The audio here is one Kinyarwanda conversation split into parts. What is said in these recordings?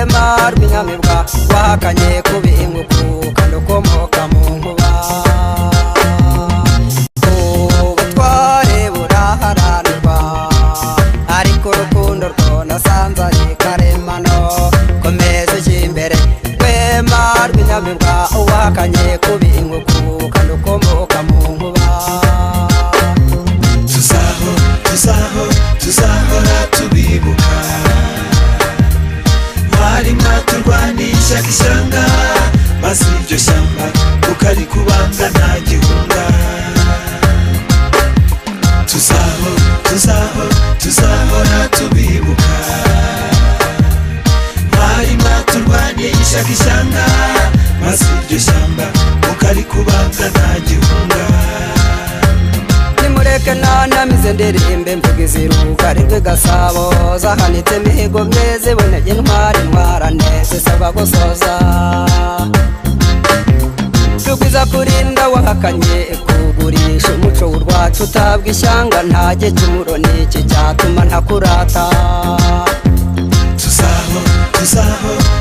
rwema rw'inyamibwa wahakanye kubinguku kandi ukomoka mu nkuba ubutware buraharanirwa ariko urukundo rwo nasanze ari karemano komeza ujya imbere rwema rw'inyamibwa wahakanye kubinguku kandi ukomoka mu nkuba tuzahora tubibuka mwari mwaturwanisha ishyanga maze iryo shyamba ukarikubanga nta gihunga tuzahora tubibuka mwari mwaturwanisha ishyanga maze iryo shyamba ukarikubanga nta gihunga nimureke nanamize ndirimbe mvuga iziruka rirwe Gasabo zahanitse imihigo myeze boneye ntwari ntwarane zisaba gusoza rugwiza kurinda wahakanye kugurisha umuco w'urwacu utabwa ishyanga ntage cy'umuro niki cyatuma ntakurata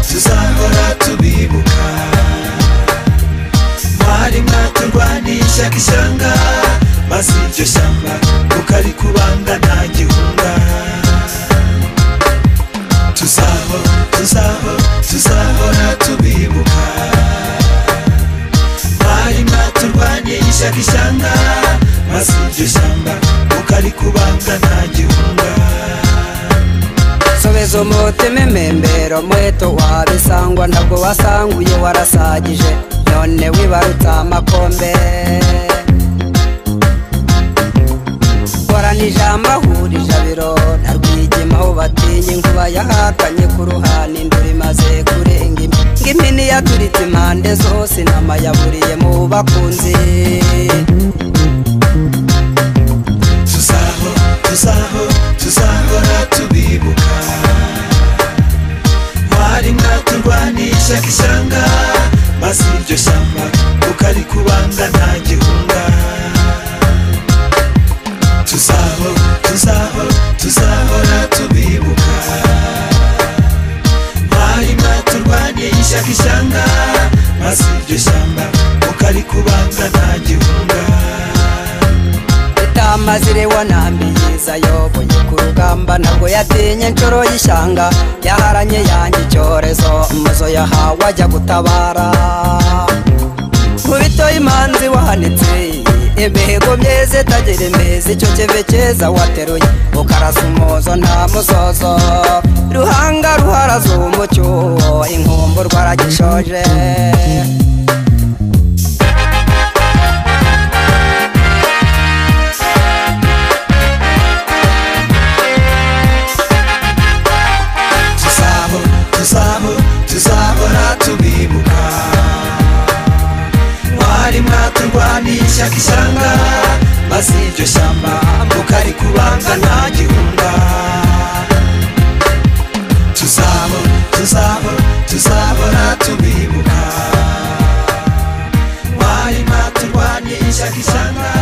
tuzahora tubibuka mwari mwaturwanisha ishyanga maze iryo shyamba ukarikubanga nta gihunga tuzahora tubibuka mwari mwaturwanisha ishyanga maze iryo shyamba ukarikubanga nta gihunga sobeza umutima imembero muheto wabisangwa ntabwo wasanguye warasagije none wibarutse amakombe ijambo ahurije abiro ntarwigima aho batinya inkuba yahakanye ku ruhande induru imaze kurenga impini yaturitse impande zose inama yaburiye mu bakunzi tuzahora tubibuka mwari mwaturwanisha ishyanga maze iryo shyamba ukarikubanga nta gihunga tuzahora tubibuka mwari mwaturwanisha ishyanga maze iryo shyamba ukarikubanga nta gihunga itamazire wanambiyiza yoboye ku rugamba ntabwo yatinye nshoro y'ishyanga yaharanye yanjye icyorezo umuzo yahawe ajya gutabara nkubito imanzi wahanitse imihigo myeze tagera imeze icyo kive cyeza wateruye ukarasa umuzo nta musozo ruhanga ruharaza umucyo inkumbu rwaragishoje tuzahora tubibuka mwari mwaturwanisha ishyanga maze iryo shyamba ukarikubanga nta gihunga tuzahora tubibuka mwari mwaturwanisha ishyanga